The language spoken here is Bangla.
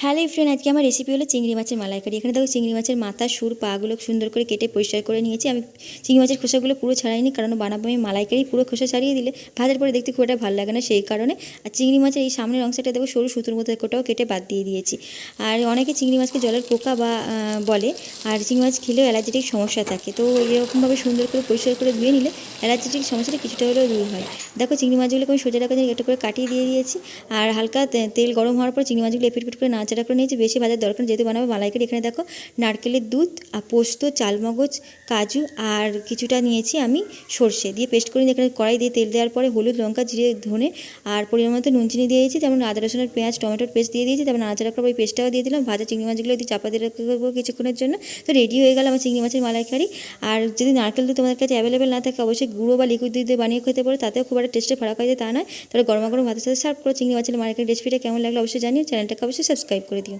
হ্যালো ফ্রেন্ড, আজকে আমার রেসিপি হলো চিংড়ি মাছের মালাইকারি। এখানে দেখো চিংড়ি মাছের মাথা, সুর, পাগুলো সুন্দর করে কেটে পরিষ্কার করে নিয়েছি। আমি চিংড়ি মাছের খোসাগুলো পুরো ছাড়াইনি, কারণ বানাবো আমি মালাইকারি। পুরো খোসা ছাড়িয়ে দিলে ভাজার পরে দেখতে খুব একটা ভালো লাগে না, সেই কারণে। আর চিংড়ি মাছের এই সামনের অংশটা দেখো সরু সুতোর মতো, ওটাও কেটে বাদ দিয়ে দিয়েছি। আর অনেকে চিংড়ি মাছকে জলের পোকা বা বলে, আর চিংড়ি মাছ খেলেও অ্যালার্জেটিক সমস্যা থাকে। তো এরকমভাবে সুন্দর করে পরিষ্কার করে ধুয়ে নিলে অ্যালার্জেটিক সমস্যাটা কিছুটা হলেও দূর হয়। দেখো চিংড়ি মাছগুলোকে আমি সোজা রাখা একটা করে কাটিয়ে দিয়ে দিয়েছি। আর হালকা তেল গরম হওয়ার পর চিংড়ি মাছগুলো এপিট করে নাড়াচাড়া করে নিয়েছি। বেশি ভাজার দরকার, যেহেতু বানাবো মালাইকারি। এখানে দেখো নারকেলের দুধ আর পোস্ত, চালমগজ, কাজু আর কিছুটা নিয়েছি আমি সর্ষে দিয়ে পেস্ট করে এখানে কড়াই দিয়ে তেল দেওয়ার পরে হলুদ, লঙ্কা, জিরে, ধনে আর পরিমাণ মতো নুন চিনি দিয়ে দিয়েছি। যেমন আদা রসুনের পেঁয়াজ, টমেটোর পেস্ট দিয়ে দিয়েছি। তারপর নাড়াচাড়া করে ওই পেস্টটাও দিয়ে দিলাম। ভাজা চিংড়ি মাছগুলো দিয়ে চাপা দিয়ে রাখবো কিছুক্ষণের জন্য। তো রেডি হয়ে গেল আমার চিংড়ি মাছের মালাইকারি। আর যদি নারকেল দুধ তোমাদের কাছে অ্যাভেলেবেল না থাকে, অবশ্যই গুঁড়ো বা লিকুইড দুধ দিয়ে বানিয়ে খেতে পারো, তাতেও খুব একটা টেস্টে ফারাক হয়, তা নয়। তাহলে গরমা গরম ভাতের সাথে সার্ভ করো। চিংড়ি মাছের মালাইকারি রেসিপিটা কেমন লাগলো অবশ্যই জানিও। চ্যানেলটাকে অবশ্যই সাবস্ক্রাইব করে দিও।